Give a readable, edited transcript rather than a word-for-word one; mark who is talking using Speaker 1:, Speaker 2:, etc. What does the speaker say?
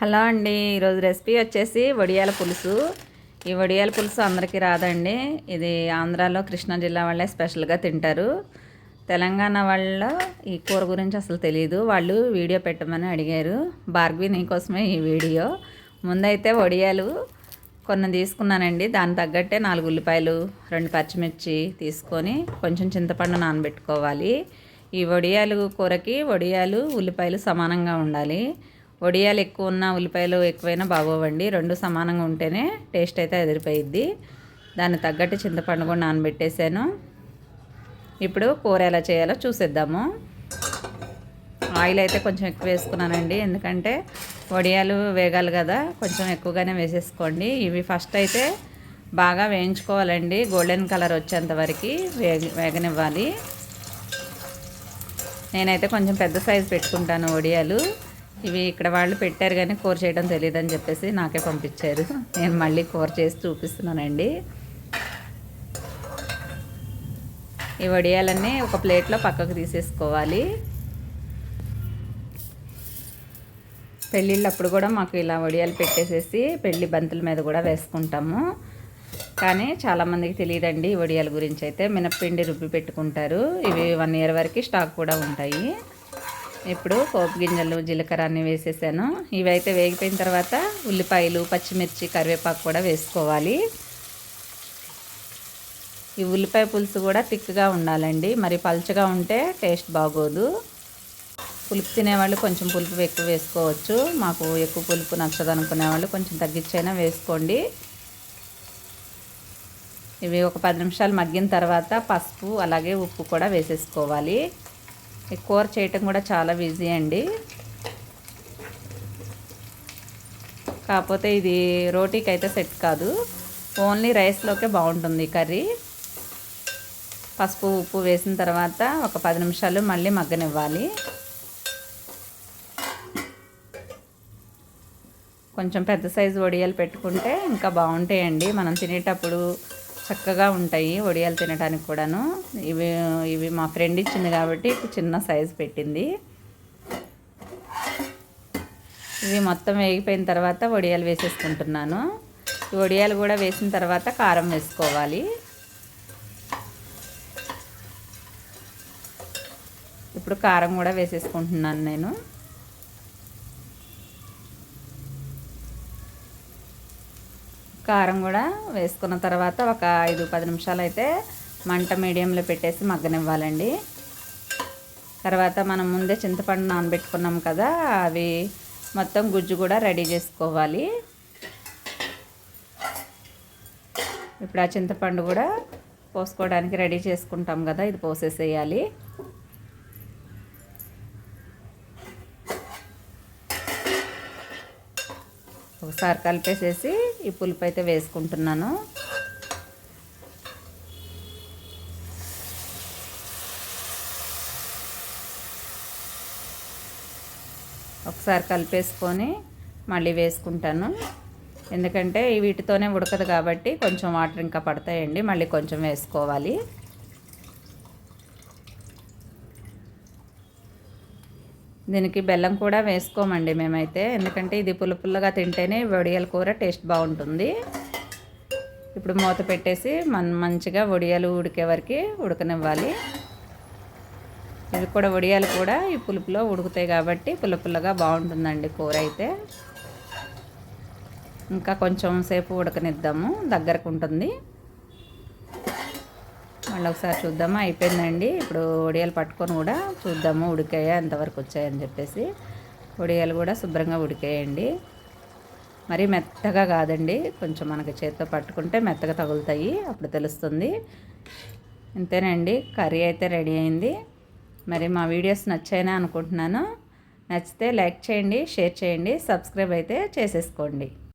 Speaker 1: Hello అండి. ఈరోజు recipe వచ్చేసి వడియాల పులుసు. ఈ వడియాల పులుసు అందరికీ రాదండి. ఇది ఆంధ్రాలో కృష్ణా జిల్లా వాళ్ళే స్పెషల్గా తింటారు. తెలంగాణ వాళ్ళ ఈ కూర గురించి అసలు తెలియదు. వాళ్ళు వీడియో పెట్టమని అడిగారు. భార్గవి నీకోసమే ఈ వీడియో. ముందైతే వడియాలు కొన్ని తీసుకున్నానండి. దాని తగ్గట్టే 4 ఉల్లిపాయలు, 2 పచ్చిమిర్చి తీసుకొని కొంచెం చింతపండు నానబెట్టుకోవాలి. ఈ వడియాలు కూరకి వడియాలు ఉల్లిపాయలు సమానంగా ఉండాలి. వడియాలు ఎక్కువ ఉన్న ఉల్లిపాయలు ఎక్కువైనా బాగోవండి. 2 సమానంగా ఉంటేనే టేస్ట్ అయితే ఎదిరిపోయిద్ది. దాన్ని తగ్గట్టు చింతపండు కూడా నానబెట్టేసాను. ఇప్పుడు కూర ఎలా చేయాలో చూసేద్దాము. ఆయిల్ అయితే కొంచెం ఎక్కువ వేసుకున్నానండి, ఎందుకంటే వడియాలు వేగాలి కదా, కొంచెం ఎక్కువగానే వేసేసుకోండి. ఇవి ఫస్ట్ అయితే బాగా వేయించుకోవాలండి. గోల్డెన్ కలర్ వచ్చేంత వరకు వేగనివ్వాలి. నేనైతే కొంచెం పెద్ద సైజు పెట్టుకుంటాను వడియాలు. ఇవి ఇక్కడ వాళ్ళు పెట్టారు కానీ కూర చేయడం తెలియదని చెప్పేసి నాకే పంపించారు. నేను మళ్ళీ కూర చేసి చూపిస్తున్నానండి. ఈ వడియాలన్నీ ఒక ప్లేట్లో పక్కకు తీసేసుకోవాలి. పెళ్ళిళ్ళప్పుడు కూడా మాకు ఇలా వడియాలు పెట్టేసేసి పెళ్ళి బంతుల మీద కూడా వేసుకుంటాము. కానీ చాలామందికి తెలియదండి ఈ వడియాల గురించి. అయితే మినప్పిండి రుబ్బి పెట్టుకుంటారు. ఇవి 1 ఇయర్ వరకు స్టాక్ కూడా ఉంటాయి. ఇప్పుడు పోపు గింజలు, జీలకర్ర అన్నీ వేసేసాను. ఇవైతే వేగిపోయిన తర్వాత ఉల్లిపాయలు, పచ్చిమిర్చి, కరివేపాకు కూడా వేసుకోవాలి. ఈ ఉల్లిపాయ పులుసు కూడా థిక్గా ఉండాలండి. మరి పల్చగా ఉంటే టేస్ట్ బాగోదు. పులుపు తినేవాళ్ళు కొంచెం పులుపు ఎక్కువ వేసుకోవచ్చు. మాకు ఎక్కువ పులుపు నచ్చదు అనుకునే వాళ్ళు కొంచెం తగ్గించైనా వేసుకోండి. ఇవి ఒక 10 నిమిషాలు మగ్గిన తర్వాత పసుపు అలాగే ఉప్పు కూడా వేసేసుకోవాలి. ఈ కూర చేయటం కూడా చాలా ఈజీ అండి. కాకపోతే ఇది రోటీకి అయితే సెట్ కాదు, ఓన్లీ రైస్లోకే బాగుంటుంది కర్రీ. పసుపు ఉప్పు వేసిన తర్వాత ఒక 10 నిమిషాలు మళ్ళీ మగ్గనివ్వాలి. కొంచెం పెద్ద సైజు వడియాలు పెట్టుకుంటే ఇంకా బాగుంటాయండి. మనం తినేటప్పుడు చక్కగా ఉంటాయి వడియాలు తినడానికి కూడాను. ఇవి మా ఫ్రెండ్ ఇచ్చింది కాబట్టి చిన్న సైజు పెట్టింది. ఇవి మొత్తం వేగిపోయిన తర్వాత వడియాలు వేసేసుకుంటున్నాను. ఈ వడియాలు కూడా వేసిన తర్వాత కారం వేసుకోవాలి. ఇప్పుడు కారం కూడా వేసేసుకుంటున్నాను నేను. కారం కూడా వేసుకున్న తర్వాత ఒక 5-10 నిమిషాలు అయితే మంట మీడియంలో పెట్టేసి మగ్గనివ్వాలండి. తర్వాత మనం ముందే చింతపండు నానబెట్టుకున్నాం కదా, అవి మొత్తం గుజ్జు కూడా రెడీ చేసుకోవాలి. ఇప్పుడు ఆ చింతపండు కూడా పోసుకోవడానికి రెడీ చేసుకుంటాం కదా, ఇది పోసేసేయాలి. ఒకసారి కలిపేసేసి ఈ పులుపు అయితే వేసుకుంటున్నాను. ఒకసారి కలిపేసుకొని మళ్ళీ వేసుకుంటాను, ఎందుకంటే వీటితోనే ఉడకదు కాబట్టి కొంచెం వాటర్ ఇంకా పడతాయండి. మళ్ళీ కొంచెం వేసుకోవాలి. దీనికి బెల్లం కూడా వేసుకోమండి మేమైతే, ఎందుకంటే ఇది పుల్లగా తింటేనే వడియాల కూర టేస్ట్ బాగుంటుంది. ఇప్పుడు మూత పెట్టేసి మంచిగా వడియాలు ఉడికే వరకు ఉడకనివ్వాలి. ఇవి కూడా వడియాలు కూడా ఈ పులుపులో ఉడుకుతాయి కాబట్టి పుల్లగా బాగుంటుందండి కూర అయితే. ఇంకా కొంచెం సేపు ఉడకనిద్దాము, దగ్గరకు ఉంటుంది. మళ్ళీ ఒకసారి చూద్దాము. అయిపోయిందండి. ఇప్పుడు వడియాలు పట్టుకొని కూడా చూద్దాము ఉడికాయా, ఎంతవరకు వచ్చాయని చెప్పేసి. వడియాలు కూడా శుభ్రంగా ఉడికాయండి. మరి మెత్తగా కాదండి, కొంచెం మనకి చేతితో పట్టుకుంటే మెత్తగా తగులుతాయి, అప్పుడు తెలుస్తుంది. ఇంతేనండి, కర్రీ అయితే రెడీ అయింది. మరి మా వీడియోస్ నచ్చాయని అనుకుంటున్నాను. నచ్చితే లైక్ చేయండి, షేర్ చేయండి, సబ్స్క్రైబ్ అయితే చేసేసుకోండి.